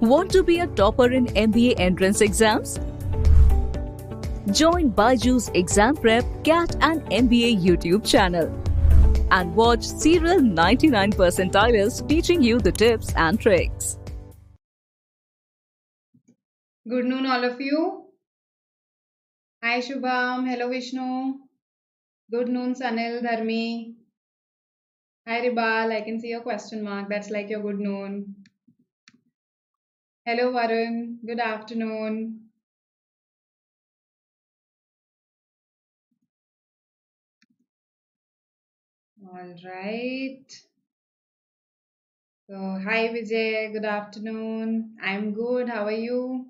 Want to be a topper in MBA entrance exams? Join BYJU'S Exam Prep, CAT and MBA YouTube channel and watch serial 99 percentilers teaching you the tips and tricks. Good noon, all of you. Hi, Shubham. Hello, Vishnu. Good noon, Sanil, Dharmi. Hi, Ribal. I can see your question mark. That's like your good noon. Hello, Varun. Good afternoon. All right. So, hi, Vijay. Good afternoon. I'm good. How are you?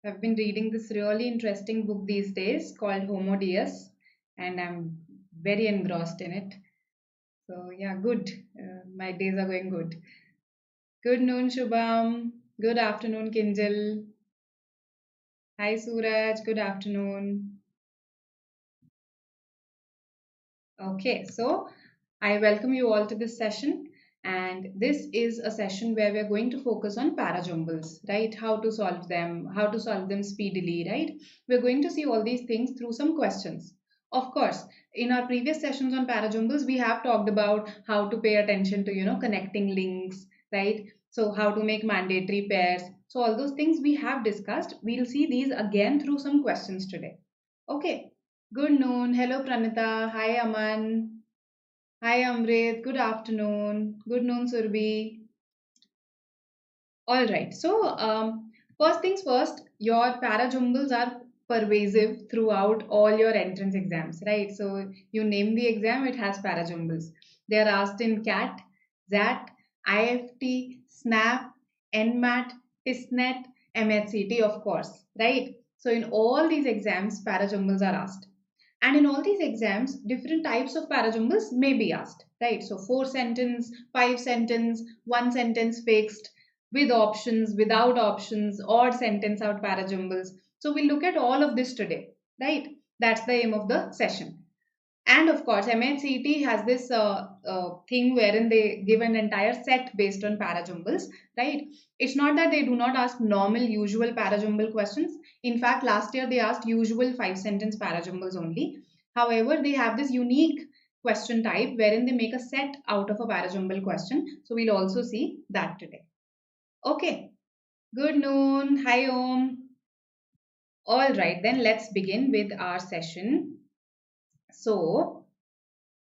I've been reading this really interesting book these days called Homo Deus, and I'm very engrossed in it. So, yeah, good. My days are going good. Good noon, Shubham. Good afternoon, Kinjal. Hi, Suraj. Good afternoon. Okay, so I welcome you all to this session. And this is a session where we're going to focus on parajumbles, right? How to solve them speedily, right? We're going to see all these things through some questions. Of course, in our previous sessions on parajumbles, we have talked about how to pay attention to, connecting links, right? So how to make mandatory pairs. So all those things we have discussed. We'll see these again through some questions today. Okay. Good noon. Hello, Pranita. Hi, Aman. Hi, Amrit. Good afternoon. Good noon, Surbi. All right. So, first things first, your parajumbles are pervasive throughout all your entrance exams, right? So, you name the exam, it has parajumbles. They are asked in CAT, ZAT, IFT, SNAP, NMAT, TISNET, MH-CET, of course, right? So, in all these exams, parajumbles are asked. And in all these exams, different types of parajumbles may be asked, right? So, 4 sentence, 5 sentence, 1 sentence fixed, with options, without options, odd sentence out parajumbles. So we'll look at all of this today, right? That's the aim of the session. And of course, MH-CET has this thing wherein they give an entire set based on parajumbles, right? It's not that they do not ask normal, usual parajumble questions. In fact, last year they asked usual 5 sentence parajumbles only. However, they have this unique question type wherein they make a set out of a parajumble question. So we'll also see that today. Okay, good noon. Hi, Om. All right, then let's begin with our session. So,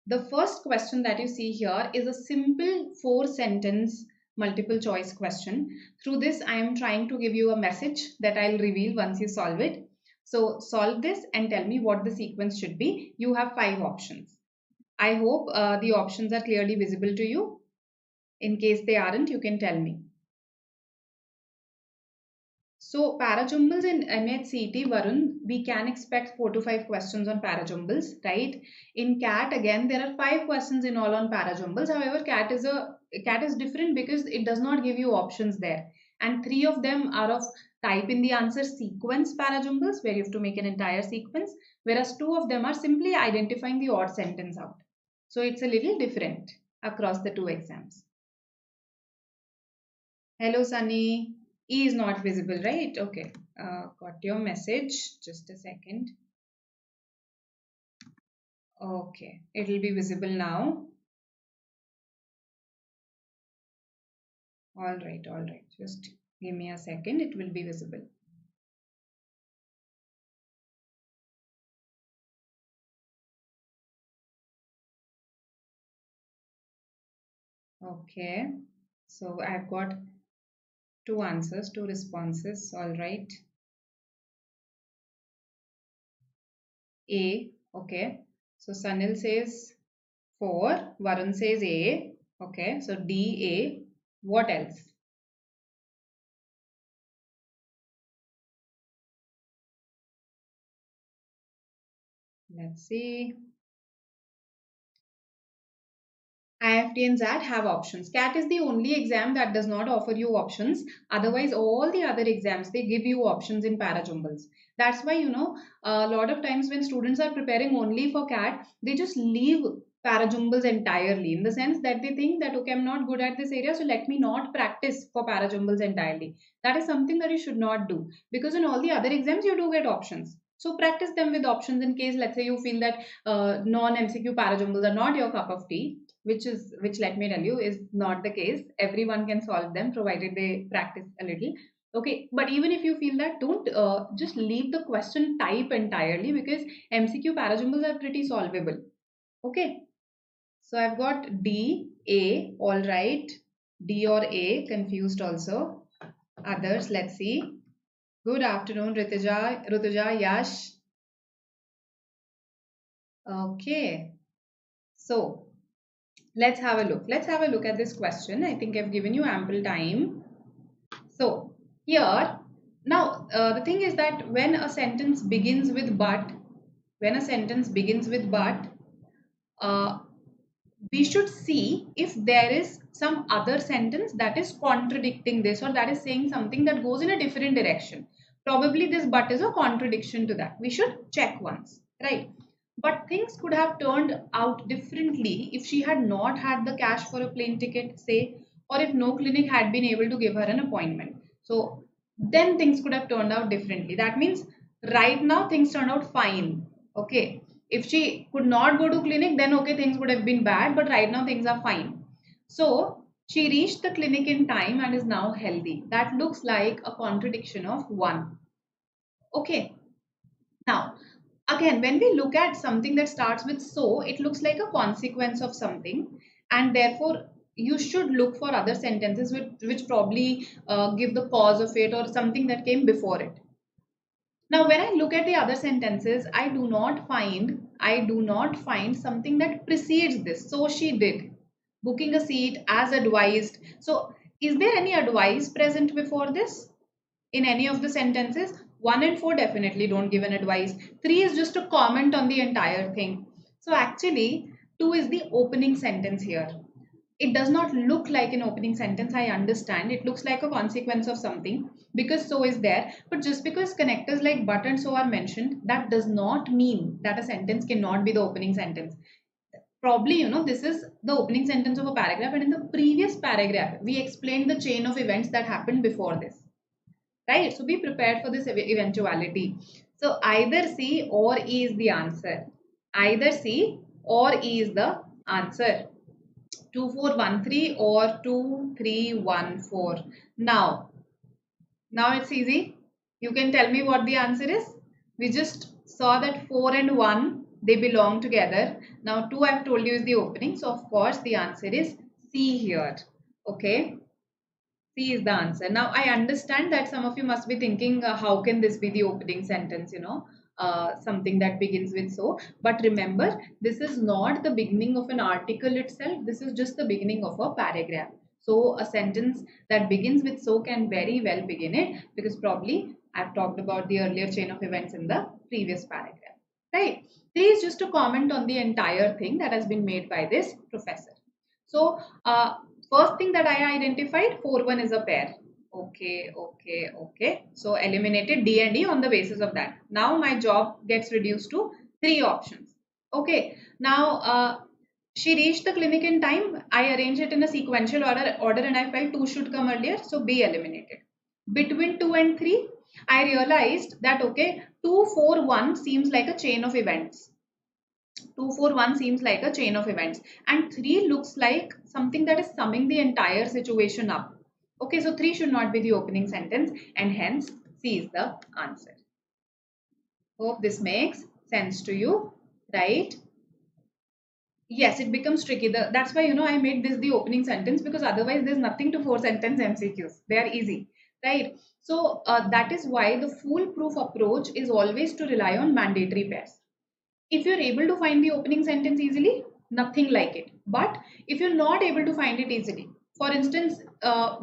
the first question that you see here is a simple 4 sentence multiple choice question. Through this, I am trying to give you a message that I'll reveal once you solve it. So, solve this and tell me what the sequence should be. You have 5 options. I hope the options are clearly visible to you. In case they aren't, you can tell me. So parajumbles in MH-CET, Varun, we can expect 4 to 5 questions on parajumbles, right? In CAT, again, there are 5 questions in all on parajumbles. However, CAT is different because it does not give you options there. And 3 of them are of type in the answer sequence parajumbles, where you have to make an entire sequence, whereas 2 of them are simply identifying the odd sentence out. So it's a little different across the 2 exams. Hello, Sunny. E is not visible, right? Okay. Got your message. Just a second. Okay. It will be visible now. All right. All right. Just give me a second. It will be visible. Okay. So I've got 2 answers, 2 responses. All right. A. Okay. So Sanil says 4. Varun says A. Okay. So D, A. What else? Let's see. IFT and ZAT have options. CAT is the only exam that does not offer you options. Otherwise, all the other exams, they give you options in para-jumbles. That's why, a lot of times when students are preparing only for CAT, they just leave para-jumbles entirely, in the sense that they think that, okay, I'm not good at this area, so let me not practice for para-jumbles entirely. That is something that you should not do, because in all the other exams, you do get options. So practice them with options in case, let's say, you feel that non-MCQ para-jumbles are not your cup of tea, which let me tell you is not the case. Everyone can solve them provided they practice a little. Okay, but even if you feel that, don't just leave the question type entirely, because MCQ para-jumbles are pretty solvable. Okay, so I've got D, A, all right. D or A, confused also. Others, let's see. Good afternoon, Rutuja, Yash. Okay, so let's have a look. Let's have a look at this question. I think I've given you ample time. So here, now the thing is that when a sentence begins with but, we should see if there is some other sentence that is contradicting this, or that is saying something that goes in a different direction. Probably this but is a contradiction to that. We should check once, right? But things could have turned out differently if she had not had the cash for a plane ticket, say, or if no clinic had been able to give her an appointment. So then things could have turned out differently. That means right now things turned out fine. Okay. If she could not go to clinic, then okay, things would have been bad, but right now things are fine. So she reached the clinic in time and is now healthy. That looks like a contradiction of one. Okay. Now, again, when we look at something that starts with so, it looks like a consequence of something, and therefore you should look for other sentences which probably give the cause of it, or something that came before it. Now, when I look at the other sentences, I do not find something that precedes this. So she did, booking a seat as advised. So is there any advice present before this in any of the sentences? 1 and 4 definitely don't give an advice. 3 is just a comment on the entire thing. So actually 2 is the opening sentence here. It does not look like an opening sentence, I understand. It looks like a consequence of something because so is there. But just because connectors like but and so are mentioned, that does not mean that a sentence cannot be the opening sentence. Probably, this is the opening sentence of a paragraph, and in the previous paragraph, we explained the chain of events that happened before this. Right? So be prepared for this eventuality. So either C or E is the answer. Either C or E is the answer. 2413 or 2314. Now it's easy. You can tell me what the answer is. We just saw that 4 and 1, they belong together. Now 2 I've told you is the opening. So of course the answer is C here. Okay. C is the answer. Now I understand that some of you must be thinking, how can this be the opening sentence, something that begins with so. But remember, this is not the beginning of an article itself. This is just the beginning of a paragraph. So a sentence that begins with so can very well begin it, because probably I've talked about the earlier chain of events in the previous paragraph. Right? 3 is just a comment on the entire thing that has been made by this professor. So first thing that I identified, 4-1 is a pair. Okay. So eliminated D and E on the basis of that. Now my job gets reduced to 3 options. Okay. Now she reached the clinic in time. I arranged it in a sequential order and I felt 2 should come earlier. So B eliminated. Between 2 and 3, I realized that okay, 2, 4, 1 seems like a chain of events. 2, 4, 1 seems like a chain of events, and 3 looks like something that is summing the entire situation up. Okay, so 3 should not be the opening sentence, and hence C is the answer. Hope this makes sense to you, right? Yes, it becomes tricky. That's why I made this the opening sentence, because otherwise there's nothing to 4-sentence MCQs. They are easy, right? So that is why the foolproof approach is always to rely on mandatory pairs. If you're able to find the opening sentence easily, nothing like it. But if you're not able to find it easily, For instance,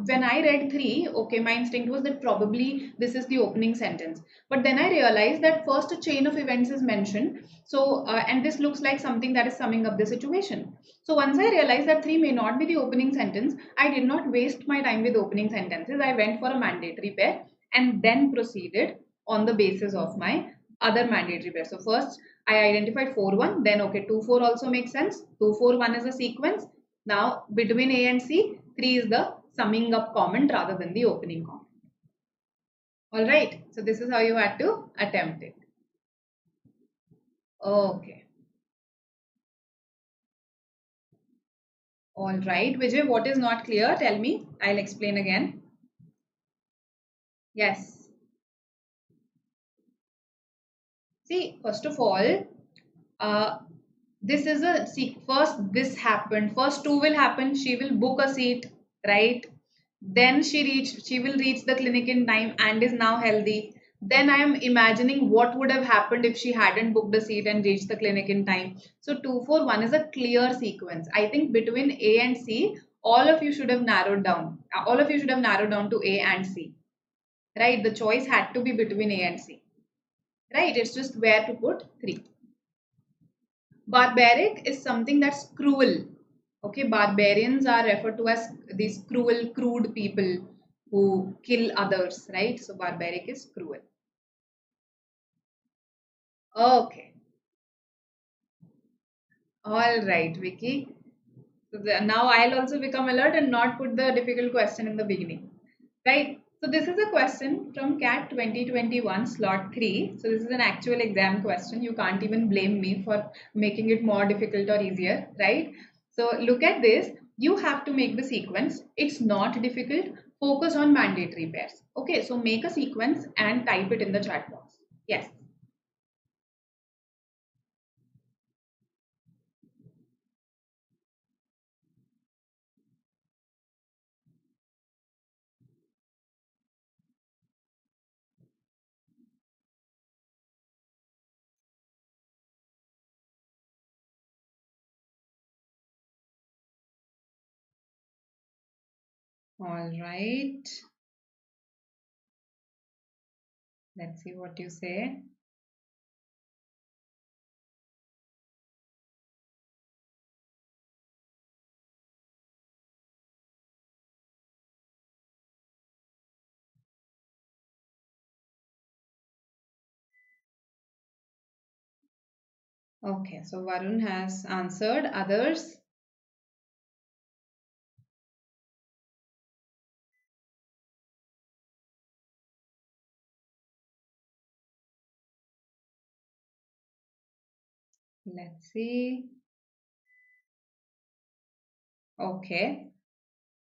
when I read 3, okay, my instinct was that probably this is the opening sentence. But then I realized that first a chain of events is mentioned. So, and this looks like something that is summing up the situation. So once I realized that 3 may not be the opening sentence, I did not waste my time with opening sentences. I went for a mandatory pair and then proceeded on the basis of my other mandatory pair. So first I identified 4-1, then okay, 2-4 also makes sense. 2-4-1 is a sequence. Now between A and C, 3 is the summing up comment rather than the opening comment. Alright, so this is how you had to attempt it. Okay. Alright, Vijay, what is not clear? Tell me. I'll explain again. Yes. See, first of all, this is a see, first this happened. First 2 will happen. She will book a seat, right? Then she will reach the clinic in time and is now healthy. Then I am imagining what would have happened if she hadn't booked a seat and reached the clinic in time. So 2-4-1 is a clear sequence. I think between A and C, all of you should have narrowed down. All of you should have narrowed down to A and C. Right? The choice had to be between A and C. Right? It's just where to put 3. Barbaric is something that's cruel. Okay, barbarians are referred to as these cruel, crude people who kill others, right? So barbaric is cruel. Okay. All right, Vicky. So now I'll also become alert and not put the difficult question in the beginning. Right? So this is a question from CAT 2021 slot 3. So this is an actual exam question. You can't even blame me for making it more difficult or easier, right? So look at this. You have to make the sequence. It's not difficult. Focus on mandatory pairs. Okay, so make a sequence and type it in the chat box. Yes. All right. Let's see what you say. Okay, so Varun has answered. Others? Let's see. Okay.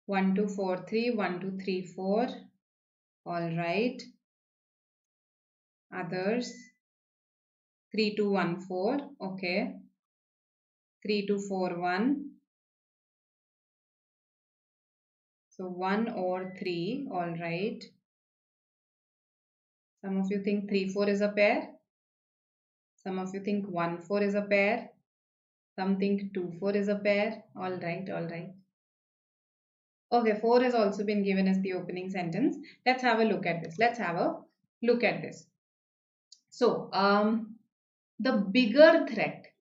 1 2 4 3, 1 2 3 4. All right. Others? 3 2 1 4. Okay. 3 2 4 1. So 1 or 3. All right. Some of you think 3 4 is a pair. Some of you think 1 4 is a pair. Some think 2 4 is a pair. All right. All right. Okay, 4 has also been given as the opening sentence. Let's have a look at this. Let's have a look at this. So, the bigger threat,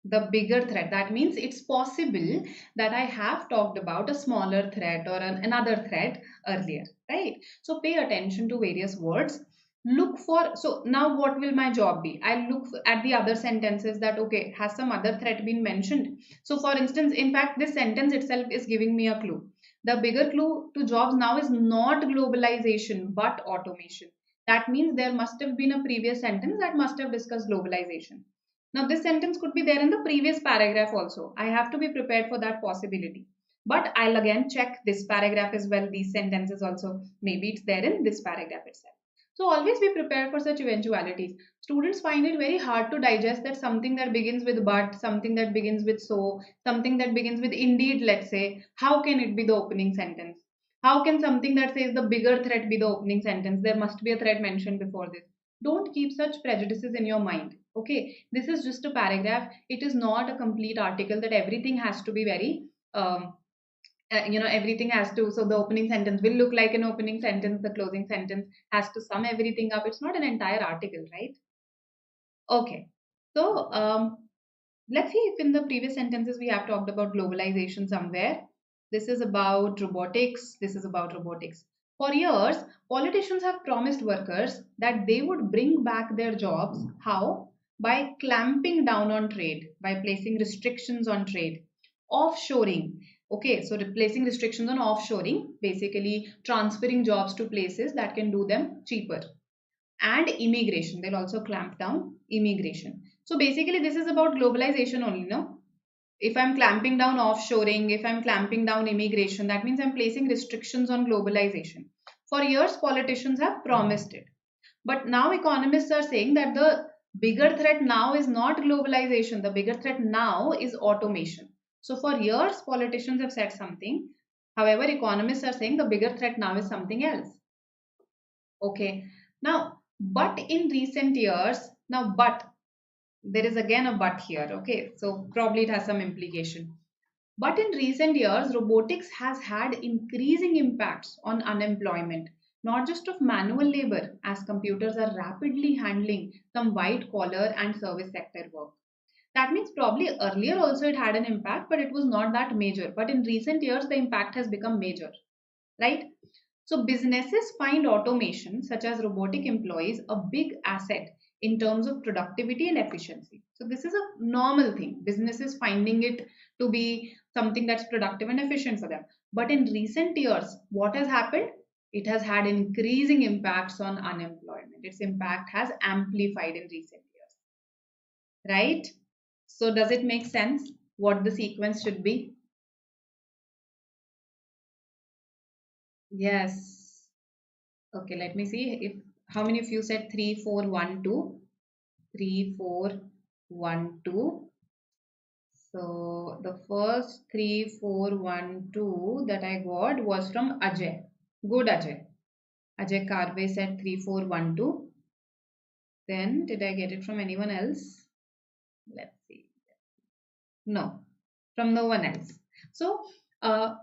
that means it's possible that I have talked about a smaller threat or another threat earlier, right? So pay attention to various words. Look for, so now what will my job be? I'll look at the other sentences that, okay, has some other threat been mentioned? So for instance, in fact, this sentence itself is giving me a clue. The bigger clue to jobs now is not globalization, but automation. That means there must have been a previous sentence that must have discussed globalization. Now, this sentence could be there in the previous paragraph also. I have to be prepared for that possibility. But I'll again check this paragraph as well, these sentences also. Maybe it's there in this paragraph itself. So always be prepared for such eventualities. Students find it very hard to digest that something that begins with but, something that begins with so, something that begins with indeed, let's say, how can it be the opening sentence? How can something that says the bigger threat be the opening sentence? There must be a threat mentioned before this. Don't keep such prejudices in your mind. Okay, this is just a paragraph. It is not a complete article that everything has to be very everything has to, so the opening sentence will look like an opening sentence, the closing sentence has to sum everything up. It's not an entire article, right? Okay. So let's see if in the previous sentences we have talked about globalization somewhere. This is about robotics. This is about robotics. For years, politicians have promised workers that they would bring back their jobs. How? By clamping down on trade, by placing restrictions on trade. Offshoring. Okay, so replacing restrictions on offshoring, basically transferring jobs to places that can do them cheaper. And immigration, they'll also clamp down immigration. So basically this is about globalization only, no? If I'm clamping down offshoring, if I'm clamping down immigration, that means I'm placing restrictions on globalization. For years politicians have promised it, but now economists are saying that the bigger threat now is not globalization, the bigger threat now is automation. So for years politicians have said something, however economists are saying the bigger threat now is something else. Okay, now but in recent years, now but there is again a but here. Okay, so probably it has some implication. But in recent years, robotics has had increasing impacts on unemployment, not just of manual labor, as computers are rapidly handling some white collar and service sector work. That means probably earlier also it had an impact, but it was not that major. But in recent years, the impact has become major, right? So businesses find automation, such as robotic employees, a big asset in terms of productivity and efficiency. So this is a normal thing. Businesses finding it to be something that's productive and efficient for them. But in recent years, what has happened? It has had increasing impacts on unemployment. Its impact has amplified in recent years, right? So does it make sense what the sequence should be? Yes. Okay, let me see if how many of you said 3, 4, 1, 2? 3, 4, 1, 2. So the first 3, 4, 1, 2 that I got was from Ajay. Good Ajay. Ajay Karve said 3, 4, 1, 2. Then did I get it from anyone else? Let's see. No, from no one else. So uh,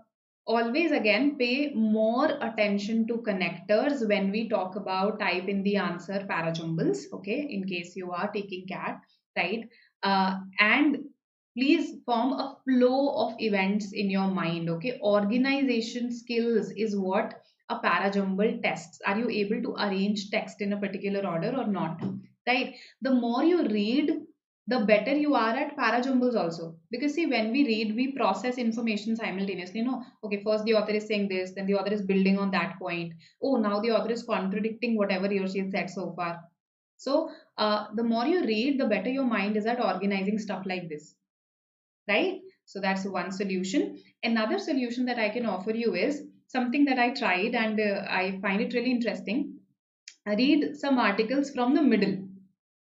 always again pay more attention to connectors when we talk about type in the answer parajumbles, okay, in case you are taking CAT, right? And please form a flow of events in your mind, okay? Organization skills is what a parajumble tests. Are you able to arrange text in a particular order or not, right? The more you read, the better you are at parajumbles also, because see, when we read we process information simultaneously, no? Okay, first the author is saying this, then the author is building on that point. Oh, now the author is contradicting whatever he or she has said so far. So the more you read, the better your mind is at organizing stuff like this, right? So that's one solution. Another solution that I can offer you is something that I tried and I find it really interesting. Read some articles from the middle.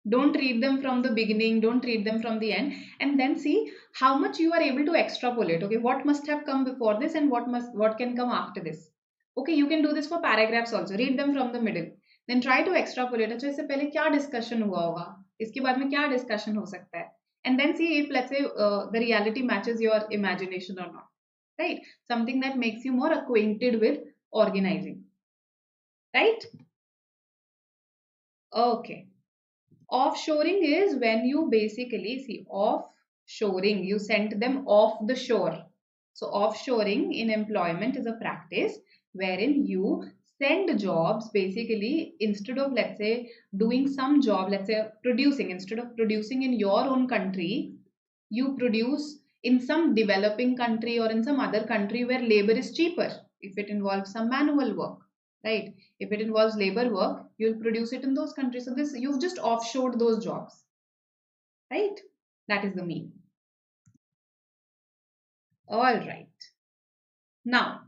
Don't read them from the beginning, don't read them from the end, and then see how much you are able to extrapolate. Okay, what must have come before this and what can come after this. Okay, you can do this for paragraphs also. Read them from the middle, then try to extrapolate. अच्छा इससे पहले क्या discussion हुआ होगा, इसके बाद में क्या discussion हो सकता है, and then see if, let's say, the reality matches your imagination or not, right? Something that makes you more acquainted with organizing, right? Okay. Offshoring is when you basically see offshoring, you sent them off the shore. So offshoring in employment is a practice wherein you send jobs basically, instead of, let's say, doing some job, let's say producing, instead of producing in your own country, you produce in some developing country or in some other country where labor is cheaper, if it involves some manual work, right? If it involves labor work, you'll produce it in those countries. So this, you've just offshored those jobs, right? That is the mean. All right. Now,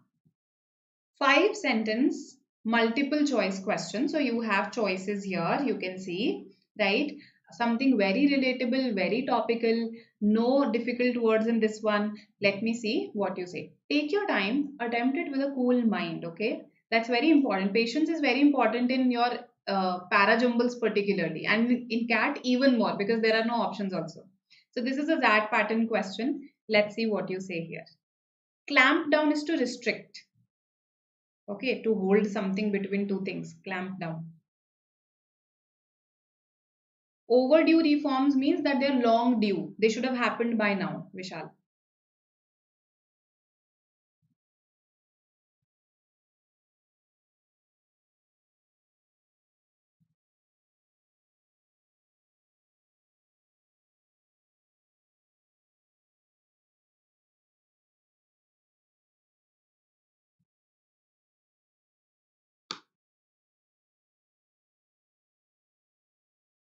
5 sentence multiple choice question. So you have choices here, you can see, right? Something very relatable, very topical, no difficult words in this one. Let me see what you say. Take your time, attempt it with a cool mind, okay? That's very important. Patience is very important in your parajumbles particularly, and in CAT even more, because there are no options also. So this is a that pattern question. Let's see what you say here. Clamp down is to restrict. Okay, to hold something between two things. Clamp down. Overdue reforms means that they're long due. They should have happened by now, Vishal.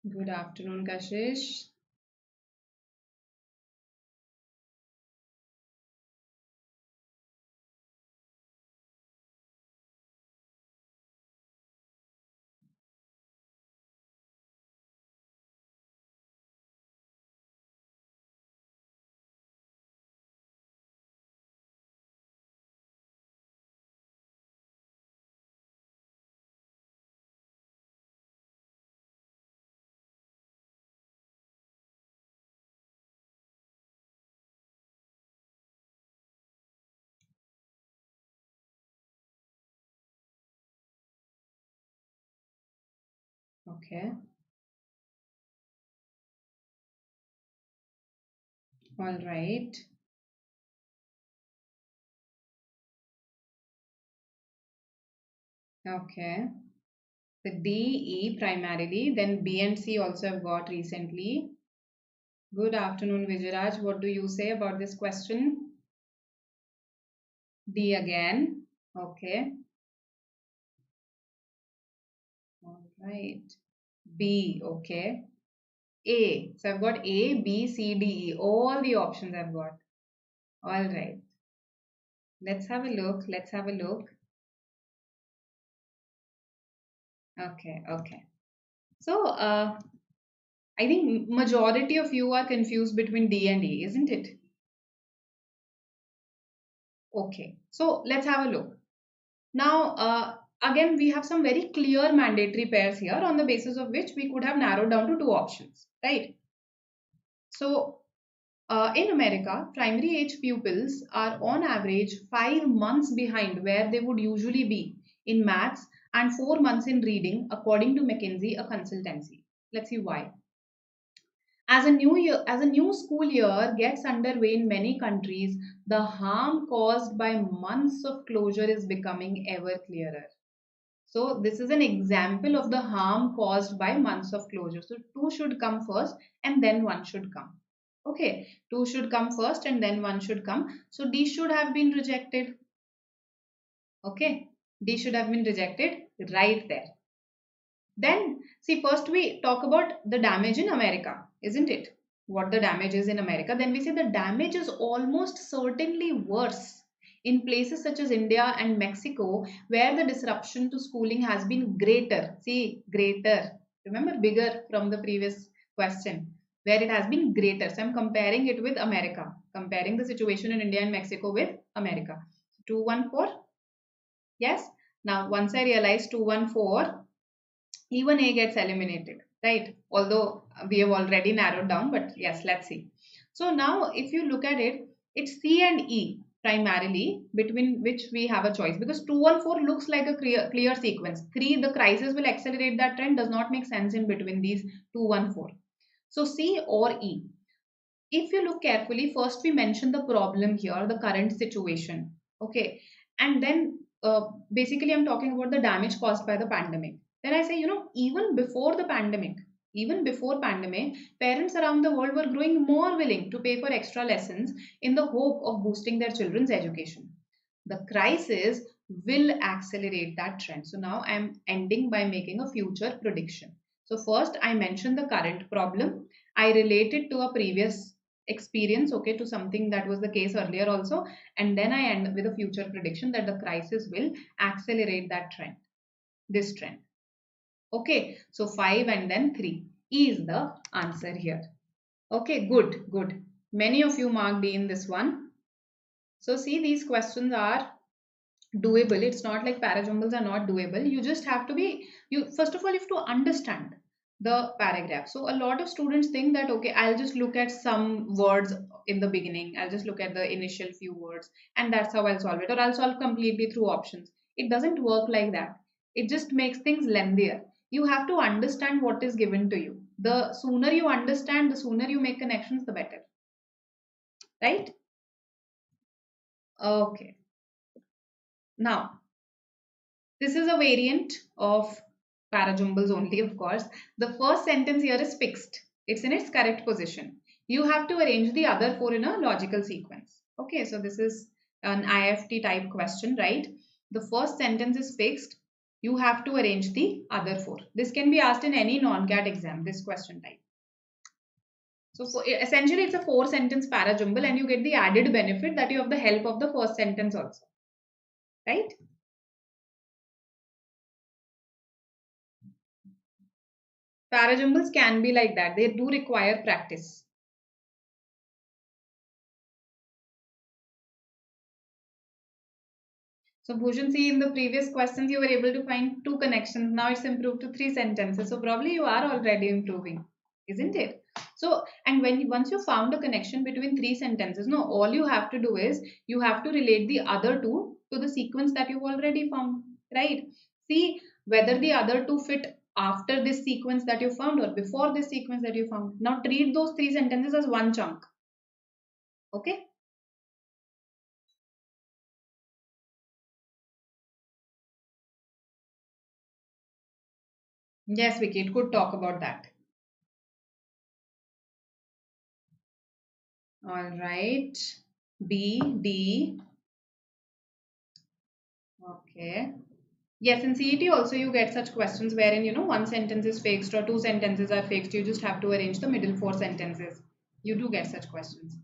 Good afternoon, Kashish. Okay. All right. Okay. The D, E primarily, then B and C also have got recently. Good afternoon, Vijayaraj. What do you say about this question? D again. Okay. All right. B. Okay. A. So I've got A, B, C, D, E. All the options I've got. All right. Let's have a look. Let's have a look. Okay. Okay. So, I think majority of you are confused between D and E, isn't it? Okay. So let's have a look. Now, again, we have some very clear mandatory pairs here on the basis of which we could have narrowed down to two options, right? So, in America, primary age pupils are on average 5 months behind where they would usually be in maths and 4 months in reading, according to McKinsey, a consultancy. Let's see why. As a new school year gets underway in many countries, the harm caused by months of closure is becoming ever clearer. So this is an example of the harm caused by months of closure. So two should come first and then one should come. Okay, two should come first and then one should come. So D should have been rejected. Okay, D should have been rejected right there. Then, see, first we talk about the damage in America, isn't it? What the damage is in America. Then we say the damage is almost certainly worse in places such as India and Mexico, where the disruption to schooling has been greater. See, greater. Remember, bigger from the previous question, where it has been greater. So I'm comparing it with America, comparing the situation in India and Mexico with America. 214. Yes. Now, once I realize 214, even A gets eliminated, right? Although we have already narrowed down, but yes, let's see. So now if you look at it, it's C and E primarily between which we have a choice, because 214 looks like a clear sequence. 3, the crisis will accelerate that trend, does not make sense in between these 214. So C or E. If you look carefully, first we mention the problem here, the current situation. Okay. And then basically I'm talking about the damage caused by the pandemic. Then I say, even before pandemic, parents around the world were growing more willing to pay for extra lessons in the hope of boosting their children's education. The crisis will accelerate that trend. So now I'm ending by making a future prediction. So first I mentioned the current problem. I relate it to a previous experience, okay, to something that was the case earlier also. And then I end with a future prediction that the crisis will accelerate that trend, this trend. Okay, so 5 and then 3 is the answer here. Okay, good, good. Many of you marked D in this one. So see, these questions are doable. It's not like para jumbles are not doable. You just have to be, you first of all, you have to understand the paragraph. So a lot of students think that, okay, I'll just look at some words in the beginning, I'll just look at the initial few words, and that's how I'll solve it, or I'll solve completely through options. It doesn't work like that. It just makes things lengthier. You have to understand what is given to you. The sooner you understand, the sooner you make connections, the better. Right? Okay. Now, this is a variant of parajumbles only, of course. The first sentence here is fixed. It's in its correct position. You have to arrange the other four in a logical sequence. Okay, so this is an IFT type question, right? The first sentence is fixed. You have to arrange the other four. This can be asked in any non-CAT exam, this question type. So essentially, it's a 4-sentence parajumble, and you get the added benefit that you have the help of the first sentence also. Right? Parajumbles can be like that. They do require practice. So Bhushan, see, in the previous questions, you were able to find 2 connections. Now it's improved to 3 sentences. So probably you are already improving, isn't it? So, and once you found a connection between 3 sentences, no, all you have to do is you have to relate the other 2 to the sequence that you've already found, right? See whether the other 2 fit after this sequence that you found or before this sequence that you found. Now treat those 3 sentences as one chunk. Okay? Yes, Vicky, it could talk about that. All right. B, D. Okay. Yes, in CET also you get such questions wherein, one sentence is fixed or 2 sentences are fixed. You just have to arrange the middle 4 sentences. You do get such questions.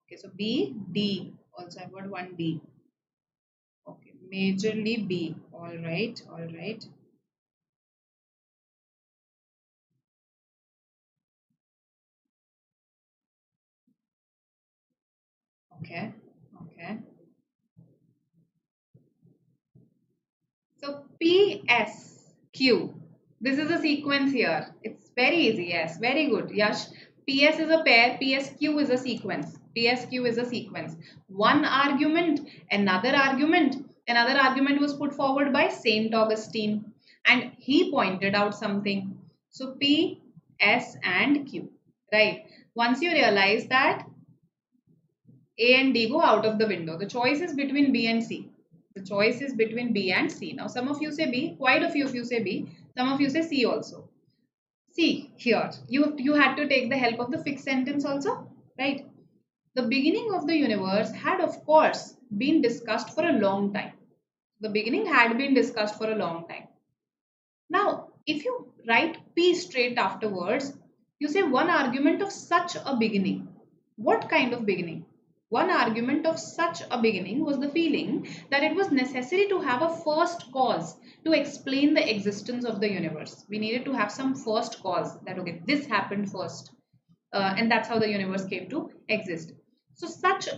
Okay, so B, D. Also, I've got one D. Okay, majorly B. All right, all right. Okay, okay. So PSQ. This is a sequence here. It's very easy. Yes, very good. Yash. PS is a pair. PSQ is a sequence. PSQ is a sequence. One argument, another argument was put forward by Saint Augustine, and he pointed out something. So P, S, and Q. Right. Once you realize that A and D go out of the window, the choice is between B and C. The choice is between B and C. Now, some of you say B, quite a few of you say B, some of you say C also. See here, you had to take the help of the fixed sentence also, right? The beginning of the universe had, of course, been discussed for a long time. The beginning had been discussed for a long time. Now, if you write P straight afterwards, you say one argument of such a beginning. What kind of beginning? One argument of such a beginning was the feeling that it was necessary to have a first cause to explain the existence of the universe. We needed to have some first cause that, okay, this happened first. And that's how the universe came to exist. So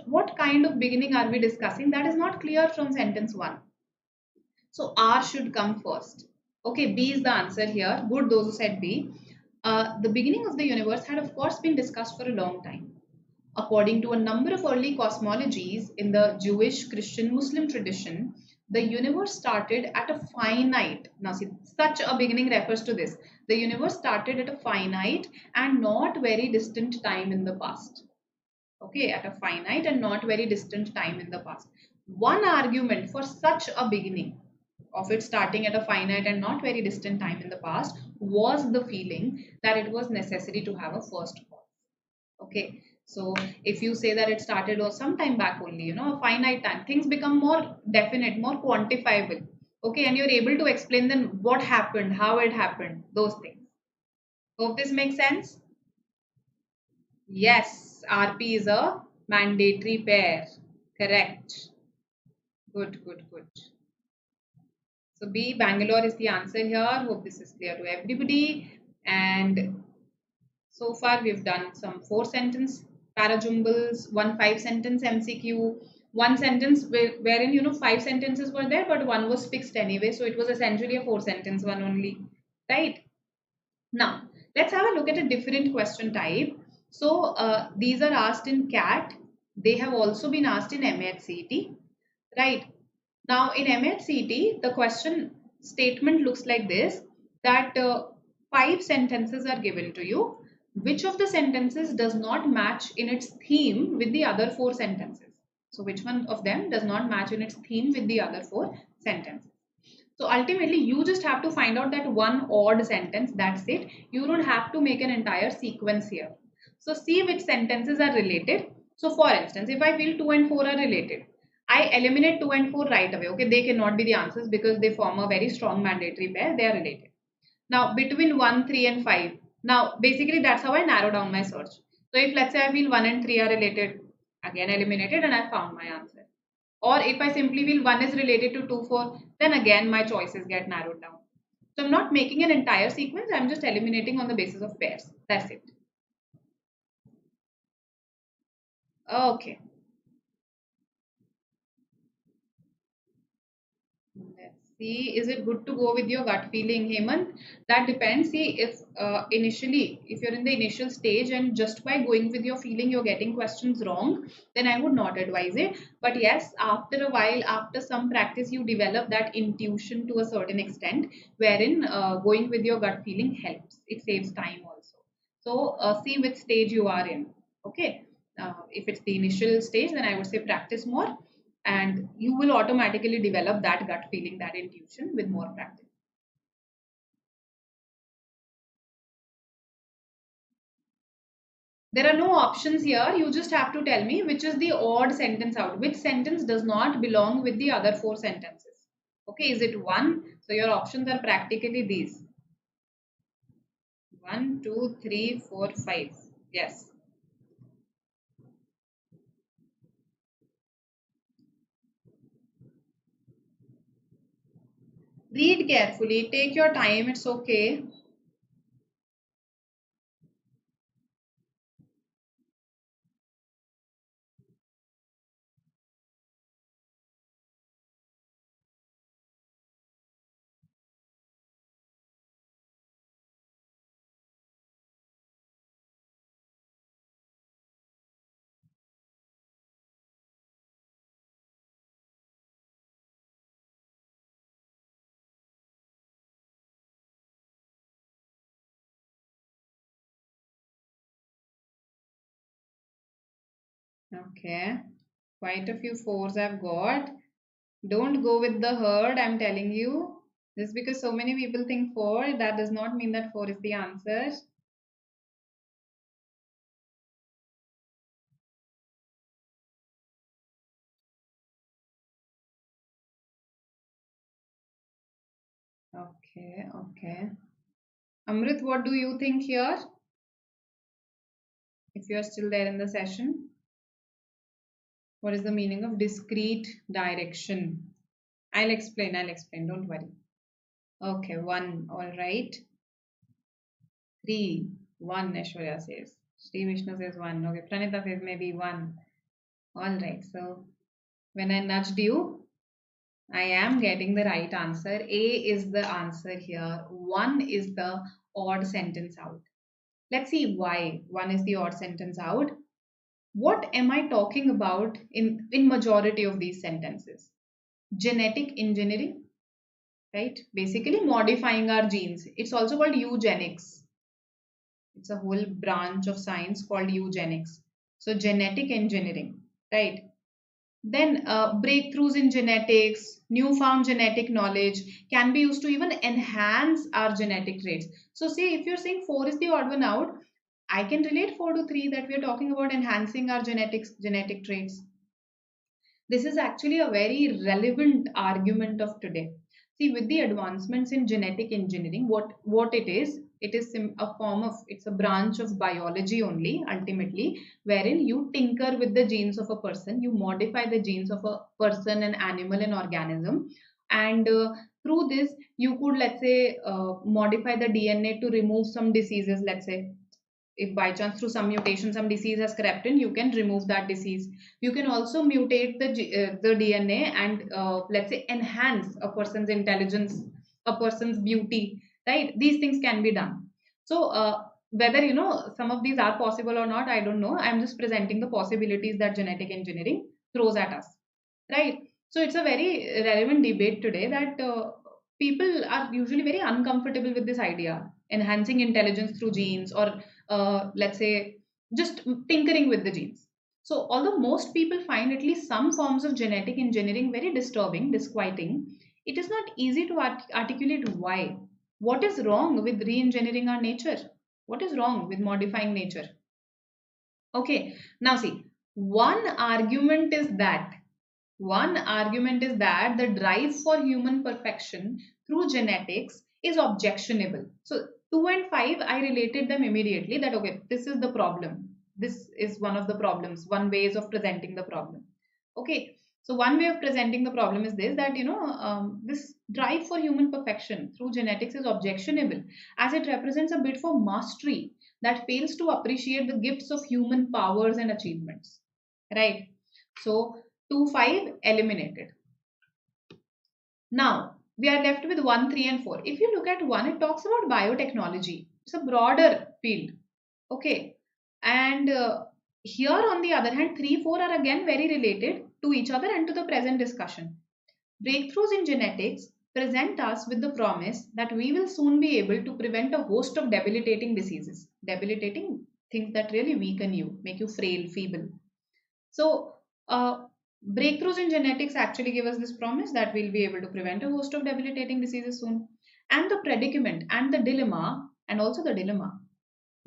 what kind of beginning are we discussing? That is not clear from sentence 1. So R should come first. Okay, B is the answer here. Good, those who said B. The beginning of the universe had, of course, been discussed for a long time. According to a number of early cosmologies in the Jewish, Christian, Muslim tradition, the universe started at a finite. Now, see, such a beginning refers to this. The universe started at a finite and not very distant time in the past. Okay, at a finite and not very distant time in the past. One argument for such a beginning of it starting at a finite and not very distant time in the past was the feeling that it was necessary to have a first cause. Okay, so if you say that it started or some time back only, a finite time, things become more definite, more quantifiable. Okay, and you're able to explain then what happened, how it happened, those things. Hope this makes sense. Yes, RP is a mandatory pair. Correct. Good, good, good. So B, Bangalore is the answer here. Hope this is clear to everybody. And so far we've done some 4-sentence parajumbles, 1 5-sentence MCQ, 1 sentence wherein 5 sentences were there, but 1 was fixed anyway. So it was essentially a 4-sentence one only, right? Now, let's have a look at a different question type. So, these are asked in CAT. They have also been asked in MH-CET, right? Now, in MH-CET, the question statement looks like this, that 5 sentences are given to you. Which of the sentences does not match in its theme with the other 4 sentences? So, which one of them does not match in its theme with the other 4 sentences? So ultimately, you just have to find out that one odd sentence. That's it. You don't have to make an entire sequence here. So see which sentences are related. So for instance, if I feel 2 and 4 are related, I eliminate 2 and 4 right away. Okay, they cannot be the answers because they form a very strong mandatory pair. They are related. Now between 1, 3 and 5. Now basically that's how I narrow down my search. So if let's say I feel 1 and 3 are related, again eliminated and I found my answer. Or if I simply feel 1 is related to 2, 4, then again my choices get narrowed down. So I'm not making an entire sequence, I'm just eliminating on the basis of pairs. That's it. Okay. Let's see. Is it good to go with your gut feeling, Hemant? That depends. See, if initially, if you're in the initial stage and just by going with your feeling you're getting questions wrong, then I would not advise it. But yes, after a while, after some practice, you develop that intuition to a certain extent, wherein going with your gut feeling helps. It saves time also. So see which stage you are in. Okay. If it's the initial stage, then I would say practice more and you will automatically develop that gut feeling, that intuition with more practice. There are no options here. You just have to tell me which is the odd sentence out. Which sentence does not belong with the other 4 sentences? Okay, is it 1? So your options are practically these. 1, 2, 3, 4, 5. Yes. Read carefully. Take your time. It's okay. Okay. Quite a few 4s I've got. Don't go with the herd, I'm telling you. Just because so many people think 4, that does not mean that 4 is the answer. Okay, okay. Amrit, what do you think here? If you are still there in the session, what is the meaning of discrete direction? I'll explain, don't worry. Okay, 1, all right. 3, 1, Aishwarya says. Sri Vishnu says 1. Okay, Pranita says maybe 1. All right, so when I nudged you, I am getting the right answer. A is the answer here. 1 is the odd sentence out. Let's see why 1 is the odd sentence out. What am I talking about in majority of these sentences? Genetic engineering, right? Basically modifying our genes. It's also called eugenics. It's a whole branch of science called eugenics. So genetic engineering, right? Then breakthroughs in genetics, newfound genetic knowledge can be used to even enhance our genetic traits. So say if you're saying 4 is the odd one out, I can relate 4 to 3 that we are talking about enhancing our genetic traits. This is actually a very relevant argument of today. See, with the advancements in genetic engineering, what it is a form of, it's a branch of biology only, ultimately, wherein you tinker with the genes of a person, you modify the genes of a person, an animal, an organism, and through this, you could, let's say, modify the DNA to remove some diseases, let's say if by chance through some mutation some disease has crept in, you can remove that disease. You can also mutate the DNA and let's say enhance a person's intelligence, a person's beauty, right? These things can be done. So whether some of these are possible or not, I don't know. I'm just presenting the possibilities that genetic engineering throws at us, right? So it's a very relevant debate today that people are usually very uncomfortable with this idea, enhancing intelligence through genes, or let's say just tinkering with the genes. So although most people find at least some forms of genetic engineering very disturbing, disquieting, it is not easy to articulate why. What is wrong with re-engineering our nature? What is wrong with modifying nature? Okay, now see, one argument is that the drive for human perfection through genetics is objectionable. So 2 and 5, I related them immediately that okay, this is the problem. This is one of the problems, one ways of presenting the problem. Okay, so one way of presenting the problem is this, that this drive for human perfection through genetics is objectionable as it represents a bid for mastery that fails to appreciate the gifts of human powers and achievements. Right? So 2, 5 eliminated. Now we are left with 1, 3, and 4. If you look at 1, it talks about biotechnology. It's a broader field. Okay. And here, on the other hand, 3, 4 are again very related to each other and to the present discussion. Breakthroughs in genetics present us with the promise that we will soon be able to prevent a host of debilitating diseases. Debilitating things that really weaken you, make you frail, feeble. So, breakthroughs in genetics actually give us this promise that we'll be able to prevent a host of debilitating diseases soon. And the predicament and the dilemma, and also the dilemma,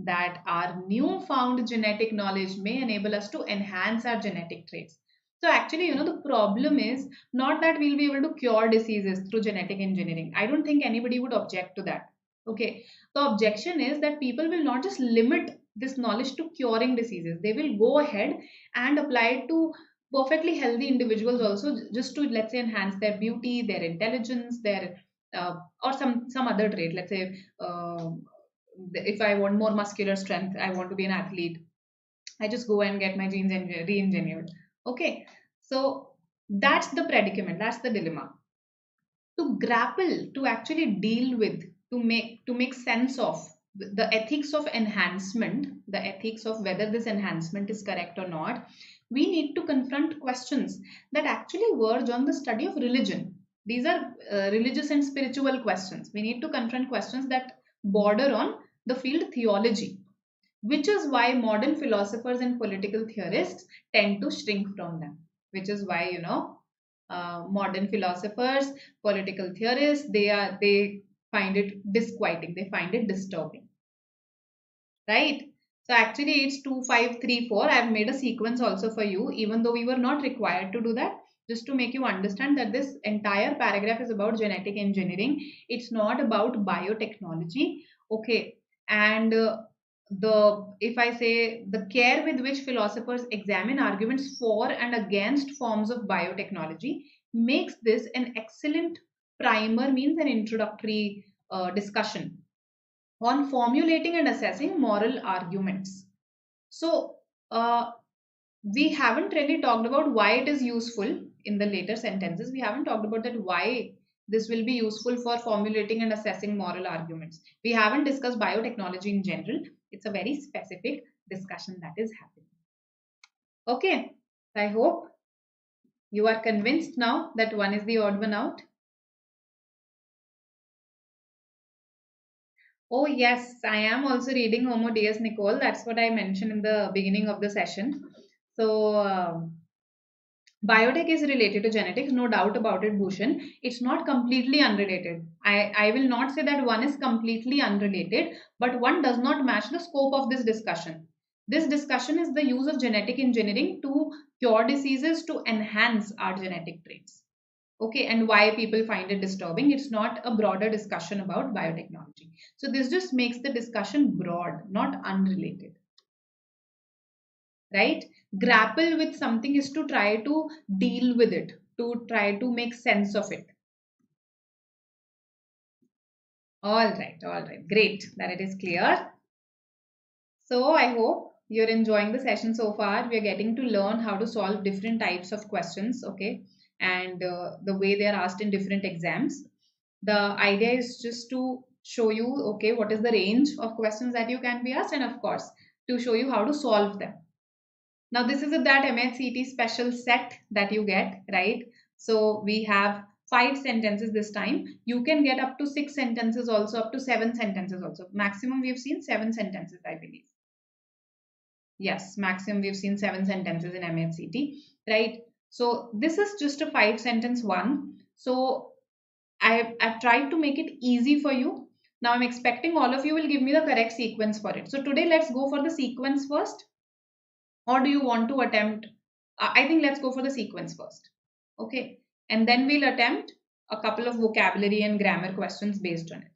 that our newfound genetic knowledge may enable us to enhance our genetic traits. So actually, the problem is not that we'll be able to cure diseases through genetic engineering. I don't think anybody would object to that. Okay. The objection is that people will not just limit this knowledge to curing diseases. They will go ahead and apply it to perfectly healthy individuals also, just to, let's say, enhance their beauty, their intelligence, their or some other trait. Let's say if I want more muscular strength, I want to be an athlete, I just go and get my genes re-engineered. Okay, so that's the predicament, that's the dilemma. To grapple, to actually deal with, to make sense of the ethics of enhancement, the ethics of whether this enhancement is correct or not, we need to confront questions that actually verge on the study of religion. These are religious and spiritual questions. We need to confront questions that border on the field theology, which is why modern philosophers and political theorists tend to shrink from them. Which is why, modern philosophers, political theorists, they find it disquieting, they find it disturbing, right? So actually it's 2, 5, 3, 4. I've made a sequence also for you, even though we were not required to do that, just to make you understand that this entire paragraph is about genetic engineering. It's not about biotechnology. Okay. And if I say the care with which philosophers examine arguments for and against forms of biotechnology makes this an excellent primer, means an introductory discussion on formulating and assessing moral arguments. So, we haven't really talked about why it is useful in the later sentences. We haven't talked about that why this will be useful for formulating and assessing moral arguments. We haven't discussed biotechnology in general. It's a very specific discussion that is happening. Okay, I hope you are convinced now that 1 is the odd one out. Oh, yes, I am also reading Homo Deus Nicole. That's what I mentioned in the beginning of the session. So, biotech is related to genetics, no doubt about it, Bhushan. It's not completely unrelated. I will not say that 1 is completely unrelated, but 1 does not match the scope of this discussion. This discussion is the use of genetic engineering to cure diseases, to enhance our genetic traits. Okay, and why people find it disturbing. It's not a broader discussion about biotechnology. So this just makes the discussion broad, not unrelated. Right? Grapple with something is to try to deal with it, to try to make sense of it. All right, great that it is clear. So I hope you're enjoying the session so far. We are getting to learn how to solve different types of questions, okay, and the way they are asked in different exams. The idea is just to show you, okay, what is the range of questions that you can be asked, and of course, to show you how to solve them. Now, this is that MH-CET special set that you get, right? So we have 5 sentences this time. You can get up to 6 sentences also, up to 7 sentences also. Maximum we've seen 7 sentences, I believe. Yes, maximum we've seen 7 sentences in MH-CET, right? So this is just a 5 sentence one. So I've tried to make it easy for you. Now I'm expecting all of you will give me the correct sequence for it. So today let's go for the sequence first. Or do you want to attempt? I think let's go for the sequence first. Okay. And then we'll attempt a couple of vocabulary and grammar questions based on it.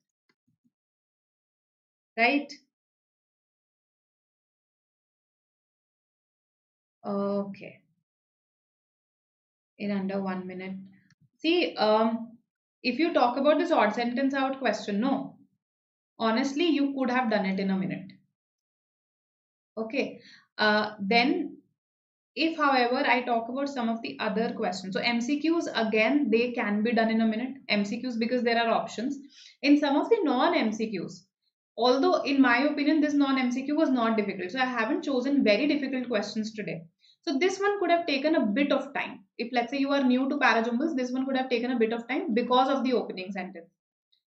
Right? Okay. In under 1 minute. See, if you talk about this odd sentence out question, no. Honestly, you could have done it in a minute. Okay. Then if, however, I talk about some of the other questions, so MCQs, again, they can be done in a minute. MCQs, because there are options. In some of the non-MCQs, although in my opinion, this non-MCQ was not difficult. So I haven't chosen very difficult questions today. So this one could have taken a bit of time. If let's say you are new to Jumbles, this one could have taken a bit of time because of the opening sentence.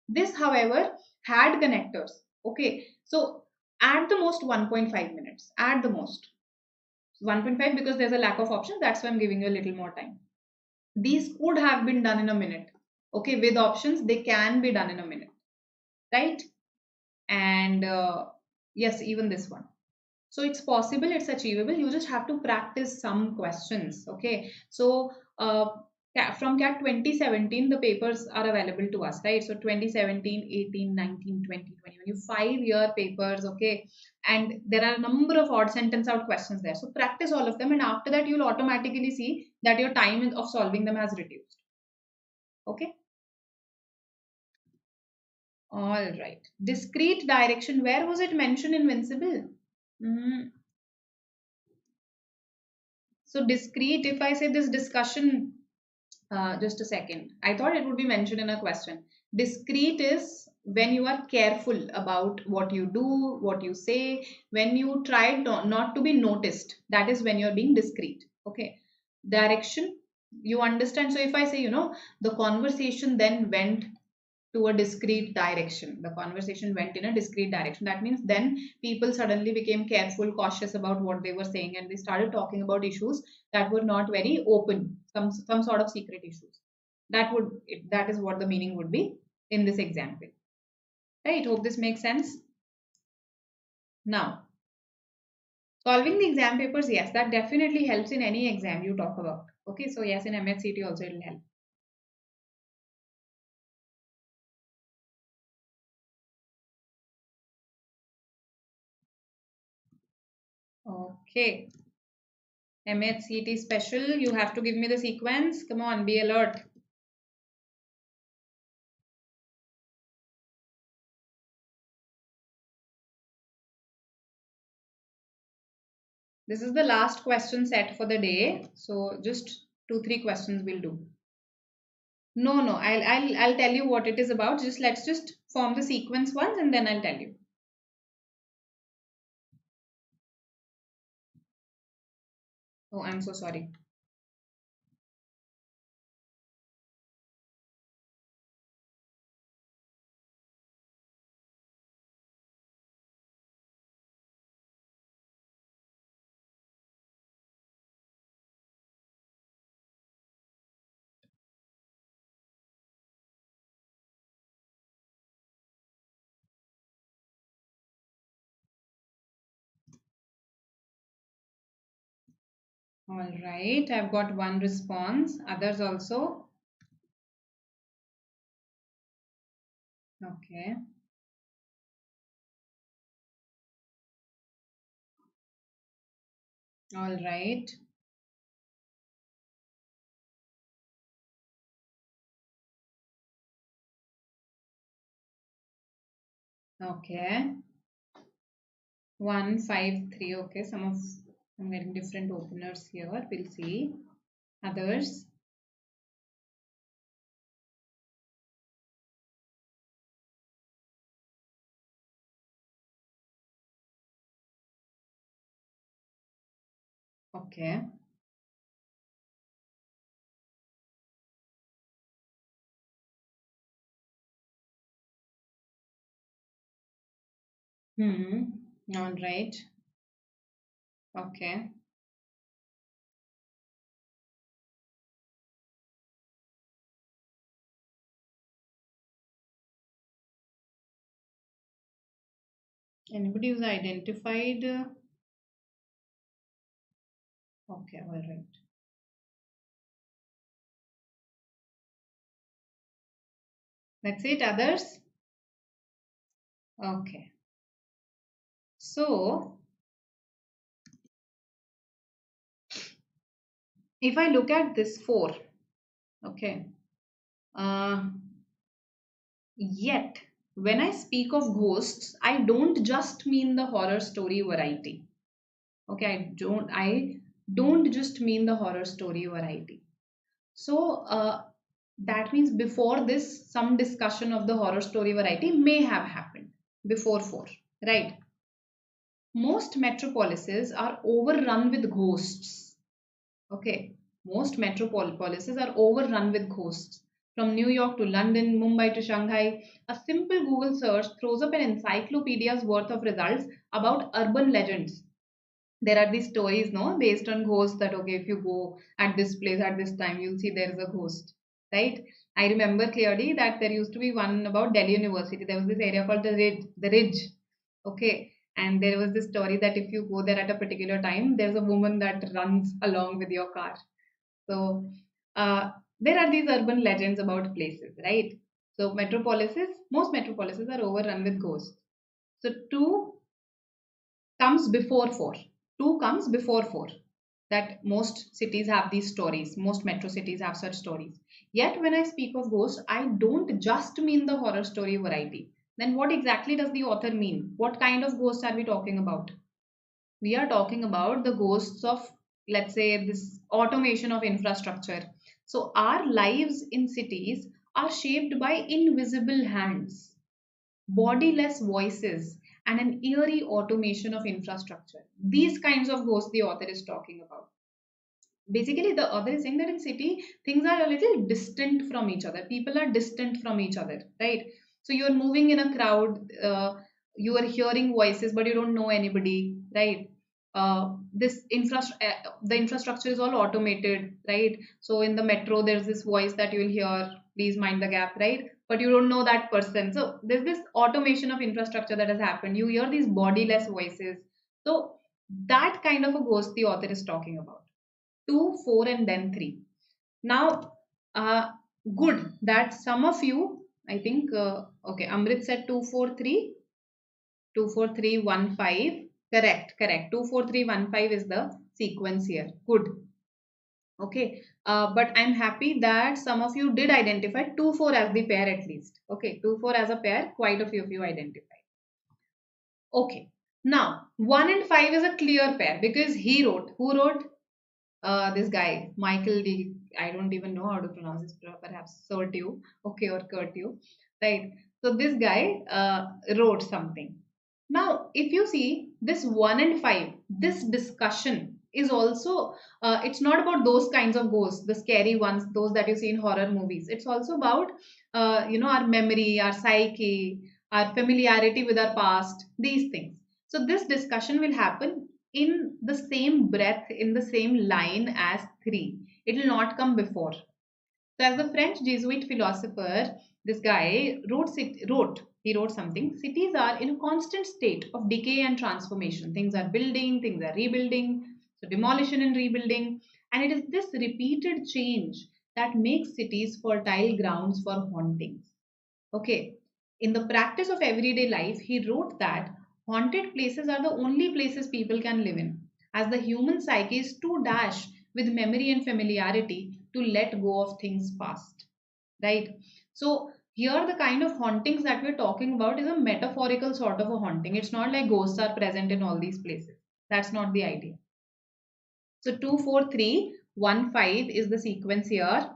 This, however, had connectors. Okay. So at the most 1.5 minutes, at the most. 1.5 because there's a lack of options. That's why I'm giving you a little more time. These could have been done in a minute. Okay, with options, they can be done in a minute. Right? And yes, even this one. So it's possible, it's achievable. You just have to practice some questions. Okay. So from CAT 2017, the papers are available to us, right? So 2017, 18, 19, 20, 21, you 5-year papers, okay? And there are a number of odd sentence out questions there. So practice all of them, and after that, you'll automatically see that your time of solving them has reduced. Okay? All right. Discrete direction. Where was it mentioned in Invincible? So discrete, if I say this discussion, just a second. I thought it would be mentioned in a question. Discreet is when you are careful about what you do, what you say, when you try not to be noticed. That is when you're being discreet. Okay. Direction, you understand. So if I say, the conversation then went to a discrete direction. The conversation went in a discrete direction. That means then people suddenly became careful, cautious about what they were saying, and they started talking about issues that were not very open, some sort of secret issues. That is what the meaning would be in this example. Right? Hope this makes sense. Now, solving the exam papers, yes, that definitely helps in any exam you talk about. Okay, so yes, in MH-CET also it will help. Okay. MH-CET special, you have to give me the sequence. Come on, be alert. This is the last question set for the day. So just 2-3 questions will do. No, I'll tell you what it is about. Let's just form the sequence once and then I'll tell you. Oh, I'm so sorry. All right, I've got one response. Others also. Okay. All right. Okay. 153. Okay, I'm getting different openers here. We'll see. Others. Okay. Hmm. All right. Okay. Anybody who's identified? Okay. All right. That's it. Others? Okay. So, if I look at this four, okay, uh, yet when I speak of ghosts, I don't just mean the horror story variety. Okay, I don't just mean the horror story variety. So, that means before this, some discussion of the horror story variety may have happened before four, right? Most metropolises are overrun with ghosts. Okay, most metropolises are overrun with ghosts. From New York to London, Mumbai to Shanghai, a simple Google search throws up an encyclopedia's worth of results about urban legends. There are these stories, no, based on ghosts that okay, if you go at this place at this time, you'll see there is a ghost, right? I remember clearly that there used to be one about Delhi University. There was this area called the Ridge, okay, and there was this story that if you go there at a particular time, there's a woman that runs along with your car. So there are these urban legends about places, right? So most metropolises are overrun with ghosts. So two comes before 4. 2 comes before 4. That most cities have these stories. Most metro cities have such stories. Yet, when I speak of ghosts, I don't just mean the horror story variety. Then, what exactly does the author mean? What kind of ghosts are we talking about? We are talking about the ghosts of, let's say, this automation of infrastructure. So, our lives in cities are shaped by invisible hands, bodiless voices, and an eerie automation of infrastructure. These kinds of ghosts the author is talking about. Basically, the author is saying that in city, things are a little distant from each other. People are distant from each other, right? So you're moving in a crowd, you are hearing voices, but you don't know anybody, right? The infrastructure is all automated, right? So in the metro, there's this voice that you'll hear, please mind the gap, right? But you don't know that person. So there's this automation of infrastructure that has happened. You hear these bodiless voices. So that kind of a ghost the author is talking about. 2, 4, and then 3. Now, uh, good that some of you, I think, okay, Amrit said 243, 24315. Correct, correct. 24315 is the sequence here. Good. Okay, but I'm happy that some of you did identify 2, 4 as the pair at least. Okay, 2, 4 as a pair, quite a few of you identified. Okay, now 1 and 5 is a clear pair because he wrote. Who wrote? This guy, Michael D. I don't even know how to pronounce this, perhaps Sortiu, okay, or Curtiu, right? So this guy wrote something. Now, if you see this 1 and 5, this discussion is also, it's not about those kinds of ghosts, the scary ones, those that you see in horror movies. It's also about, our memory, our psyche, our familiarity with our past, these things. So this discussion will happen in the same breath, in the same line as 3. It will not come before. So, as the French Jesuit philosopher, this guy he wrote something. Cities are in a constant state of decay and transformation. Things are building, things are rebuilding, so demolition and rebuilding. And it is this repeated change that makes cities fertile grounds for hauntings. Okay. In the practice of everyday life, he wrote that haunted places are the only places people can live in, as the human psyche is too dash with memory and familiarity to let go of things past. Right? So, here the kind of hauntings that we're talking about is a metaphorical sort of a haunting. It's not like ghosts are present in all these places. That's not the idea. So 24315 is the sequence here.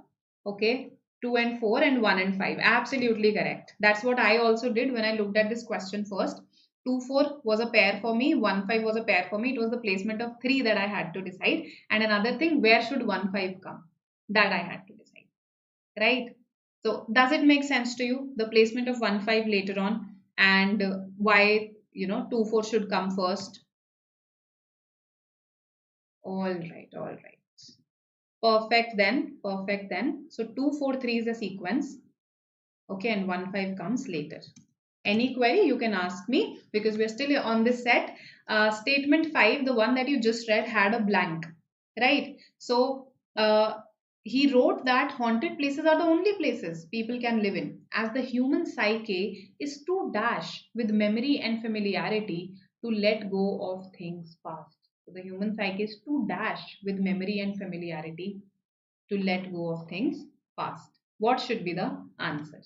Okay. 2 and 4 and 1 and 5. Absolutely correct. That's what I also did when I looked at this question first. 2-4 was a pair for me, 1-5 was a pair for me. It was the placement of 3 that I had to decide. And another thing, where should 1-5 come? That I had to decide. Right? So does it make sense to you? The placement of 1-5 later on, and why 2-4 should come first? All right, all right. Perfect then, perfect then. So 2-4-3 is a sequence. Okay, and 1-5 comes later. Any query you can ask me, because we're still on this set. Statement 5, the one that you just read, had a blank, right? So he wrote that haunted places are the only places people can live in, as the human psyche is too dash with memory and familiarity to let go of things past. So the human psyche is too dash with memory and familiarity to let go of things past. What should be the answer?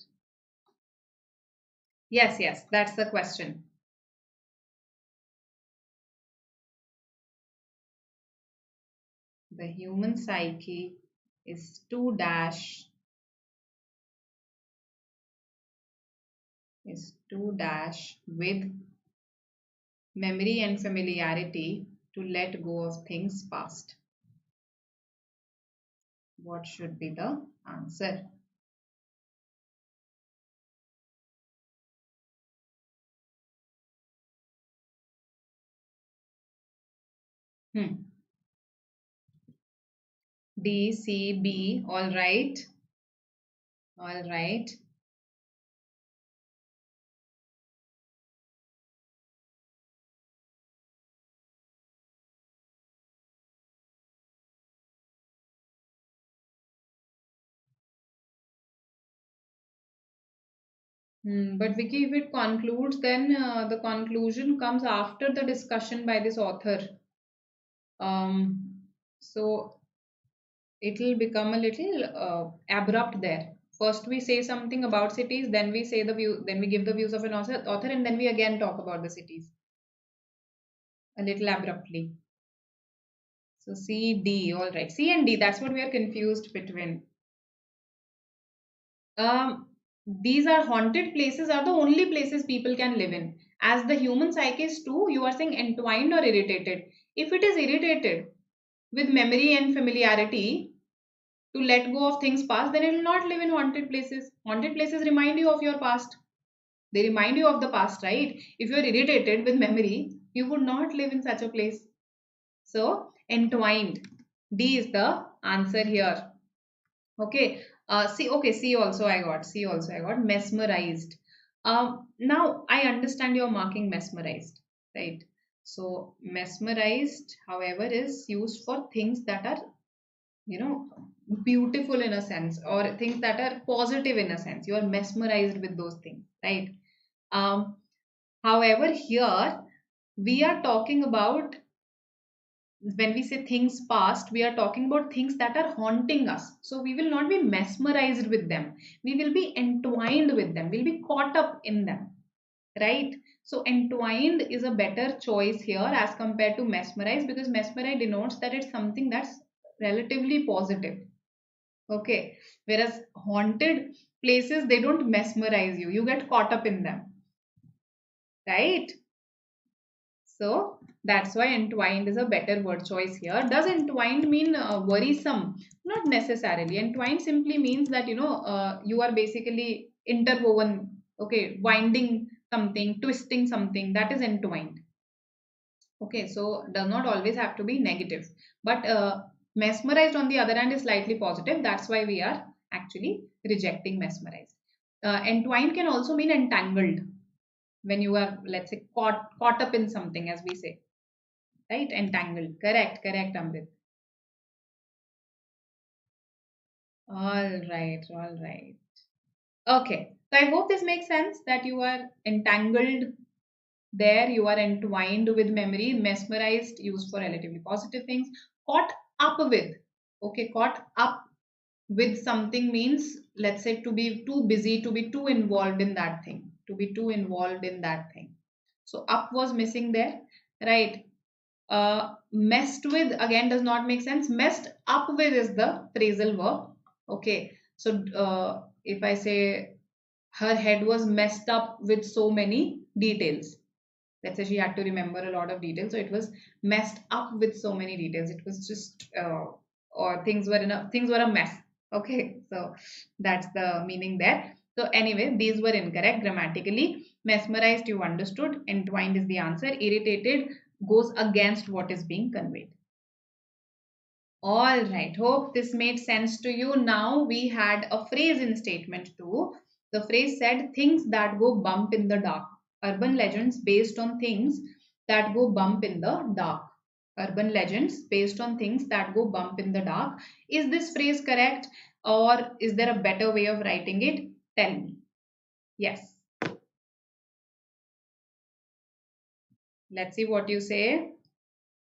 Yes, yes, that's the question. The human psyche is too dash with memory and familiarity to let go of things past. What should be the answer? D, C, B. All right. All right. But Vicky, if it concludes, then the conclusion comes after the discussion by this author. So it will become a little abrupt there. First, we say something about cities, then we say the view, then we give the views of an author, and then we again talk about the cities a little abruptly. So C, D, all right. C and D, that's what we are confused between. These are haunted places are the only places people can live in. As the human psyche is too, you are saying entwined or irritated. If it is irritated with memory and familiarity, to let go of things past, then it will not live in haunted places. Haunted places remind you of your past. They remind you of the past, right? If you are irritated with memory, you would not live in such a place. So, entwined. D is the answer here. Okay. C. Okay. C also I got. C also I got. Mesmerized. Now I understand you're marking mesmerized, right? So mesmerized, however, is used for things that are beautiful in a sense, or things that are positive in a sense. You are mesmerized with those things, right? um However, here we are talking about, when we say things past, we are talking about things that are haunting us. So we will not be mesmerized with them, we will be entwined with them, we'll be caught up in them, right? So entwined is a better choice here as compared to mesmerized, because mesmerized denotes that it's something that's relatively positive. Okay. Whereas haunted places, they don't mesmerize you. You get caught up in them. Right? So that's why entwined is a better word choice here. Does entwined mean worrisome? Not necessarily. Entwined simply means that, you are basically interwoven. Okay. Winding something, twisting something. That is entwined. Okay, so does not always have to be negative. But mesmerized on the other hand is slightly positive. That's why we are actually rejecting mesmerized. Entwined can also mean entangled, when you are, let's say, caught up in something, as we say. Right? Entangled. Correct, correct, Amrit. All right, all right. Okay. So I hope this makes sense, that you are entangled there, you are entwined with memory. Mesmerized, used for relatively positive things. Caught up with. Okay, caught up with something means, let's say, to be too busy, to be too involved in that thing. To be too involved in that thing. So up was missing there, right? Messed with again does not make sense. Messed up with is the phrasal verb. Okay, so if I say her head was messed up with so many details, Let's say she had to remember a lot of details, so it was messed up with so many details. It was just or things were a mess. Okay, so that's the meaning there. So anyway, these were incorrect grammatically. Mesmerized, you understood. Entwined is the answer. Irritated goes against what is being conveyed. All right, hope this made sense to you. Now we had a phrase in statement 2. The phrase said things that go bump in the dark. Urban legends based on things that go bump in the dark. Urban legends based on things that go bump in the dark. Is this phrase correct, or is there a better way of writing it? Tell me. Yes. Let's see what you say.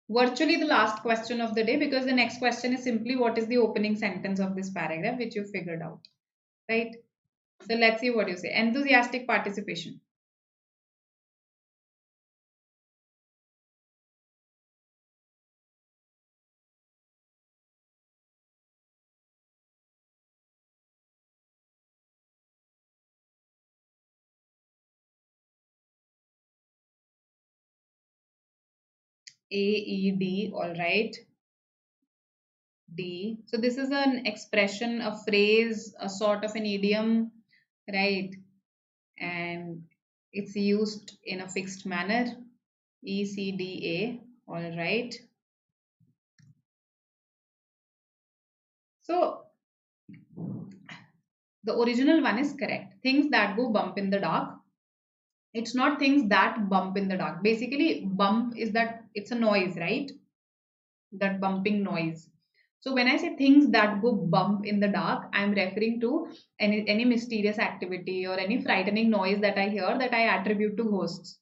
Virtually the last question of the day, because the next question is simply what is the opening sentence of this paragraph, which you figured out, right? So let's see what you say. Enthusiastic participation. AED, all right. D. So this is an expression, a phrase, a sort of an idiom, right? And it's used in a fixed manner. ECDA, all right. So the original one is correct. Things that go bump in the dark. It's not things that bump in the dark. Basically, bump is that it's a noise, right? That bumping noise. So when I say things that go bump in the dark, I'm referring to any mysterious activity or any frightening noise that I hear that I attribute to ghosts,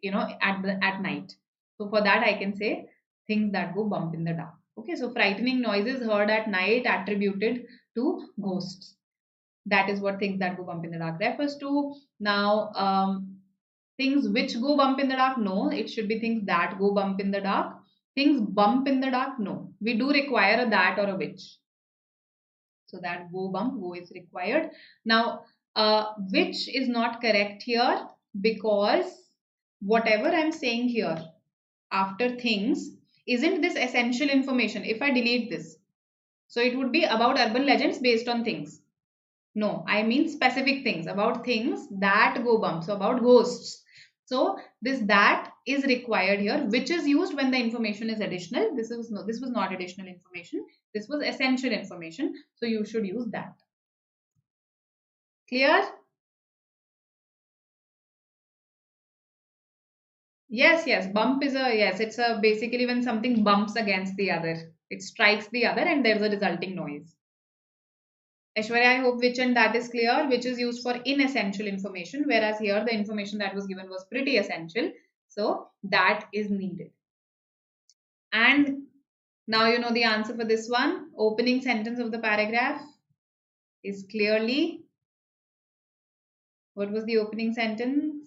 at night. So for that I can say things that go bump in the dark. Okay, so frightening noises heard at night attributed to ghosts. That is what things that go bump in the dark refers to. Now, things which go bump in the dark, no, it should be things that go bump in the dark. Things bump in the dark, no. We do require a that or a which. So that go is required. Now, which is not correct here, because whatever I'm saying here after things, isn't this essential information? If I delete this, so it would be about urban legends based on things. No, I mean specific things, about things that go bump. So about ghosts. So this that is required here, which is used when the information is additional. This was not additional information. This was essential information. So you should use that. Clear? Yes, yes. Bump is it's a basically when something bumps against the other. It strikes the other and there's a resulting noise. Aishwarya, I hope which and that is clear, which is used for inessential information, whereas here the information that was given was pretty essential. So that is needed. And now you know the answer for this one. Opening sentence of the paragraph is clearly, what was the opening sentence?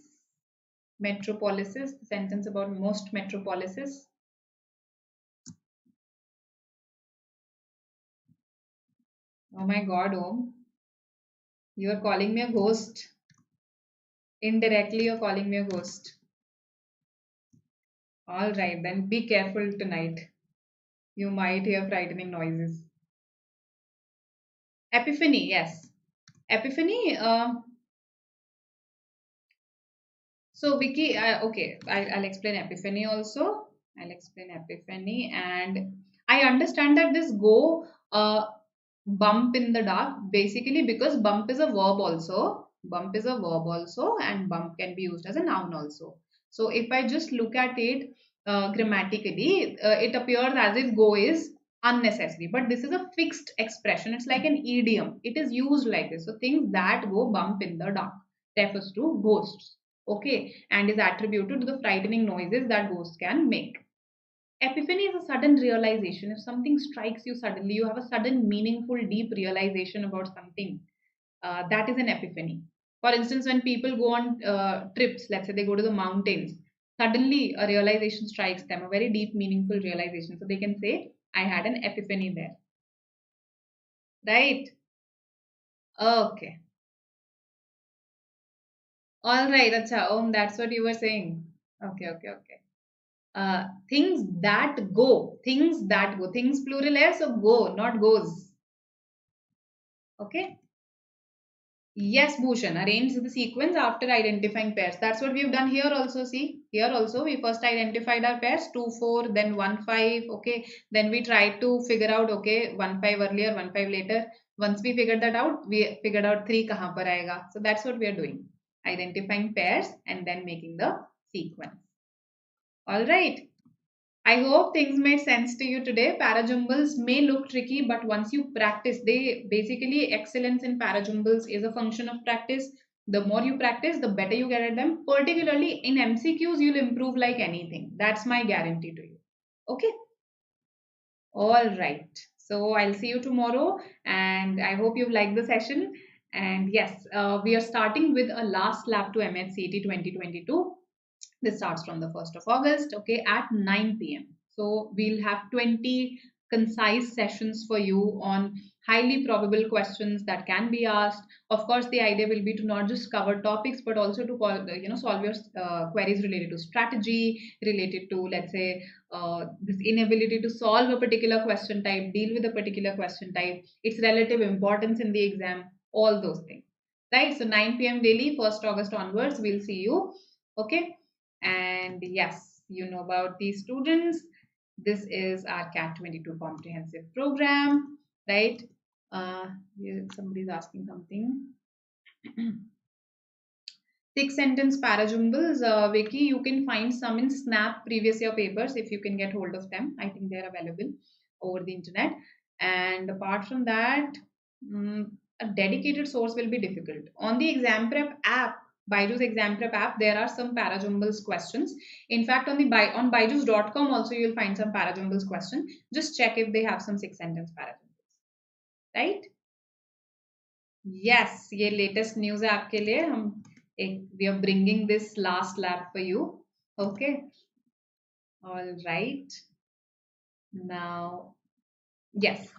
Metropolises, the sentence about most metropolises. Oh my God, Om. You are calling me a ghost. Indirectly, you're calling me a ghost. All right, then be careful tonight. You might hear frightening noises. Epiphany, yes. Epiphany. So Vicky, okay, I'll explain epiphany also. I'll explain epiphany, and I understand that this go bump in the dark basically because bump is a verb also. Bump is a verb also, and bump can be used as a noun also. So if I just look at it grammatically, it appears as if go is unnecessary, but this is a fixed expression. It's like an idiom. It is used like this. So things that go bump in the dark refers to ghosts. Okay, and is attributed to the frightening noises that ghosts can make. Epiphany is a sudden realization. If something strikes you suddenly, you have a sudden, meaningful, deep realization about something. That is an epiphany. For instance, when people go on trips, let's say they go to the mountains, suddenly a realization strikes them, a very deep, meaningful realization. So they can say, I had an epiphany there. Right? Okay. All right, Acha, that's what you were saying. Okay. Things that go. Things that go. Things plural hai, so go, not goes. Okay. Yes, Bhushan, arrange the sequence after identifying pairs. That's what we've done here also. See, here also we first identified our pairs 2, 4, then 1, 5. Okay, then we tried to figure out, okay, 1, 5 earlier, 1, 5 later. Once we figured that out, we figured out 3 kahan par aayega. So that's what we are doing, identifying pairs and then making the sequence. All right. I hope things made sense to you today. Parajumbles may look tricky, but once you practice, they basically excellence in parajumbles is a function of practice. The more you practice, the better you get at them. Particularly in MCQs, you'll improve like anything. That's my guarantee to you. Okay. All right. So I'll see you tomorrow, and I hope you've liked the session. And yes, we are starting with a last lap to MH-CET 2022. This starts from the 1st of August, okay, at 9 p.m. So we'll have 20 concise sessions for you on highly probable questions that can be asked. Of course, the idea will be to not just cover topics, but also to solve your queries related to strategy, related to, let's say, this inability to solve a particular question type, deal with a particular question type, its relative importance in the exam, all those things. Right? So 9 p.m. daily, 1st August onwards, we'll see you. Okay. And yes, you know about these students. This is our CAT 22 comprehensive program, right? Somebody's asking something. 6-sentence parajumbles, Vicky, you can find some in Snap previous year papers if you can get hold of them. I think they're available over the internet. And apart from that, a dedicated source will be difficult. On the exam prep app, BYJU'S exam prep app, there are some parajumbles questions. In fact, on BYJU'S.com also you'll find some parajumbles question. Just check if they have some 6-sentence parajumbles, right? Yes, ये latest news है आपके लिए. We are bringing this last lap for you. Okay. All right. Now, yes.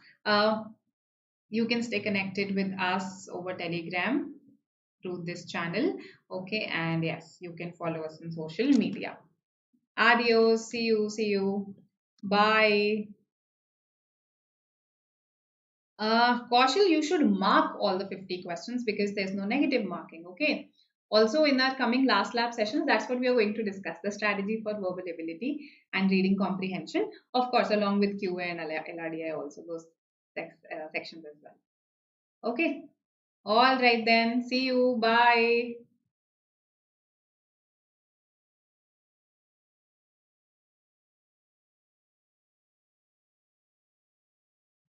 You can stay connected with us over Telegram through this channel. Okay. And yes, you can follow us on social media. Adios. See you. See you. Bye. Kaushal, you should mark all the 50 questions because there's no negative marking. Okay. Also, in our coming last lab sessions, that's what we are going to discuss, the strategy for verbal ability and reading comprehension. Of course, along with QA and LRDI also, those sections as well. Okay. All right then. See you. Bye.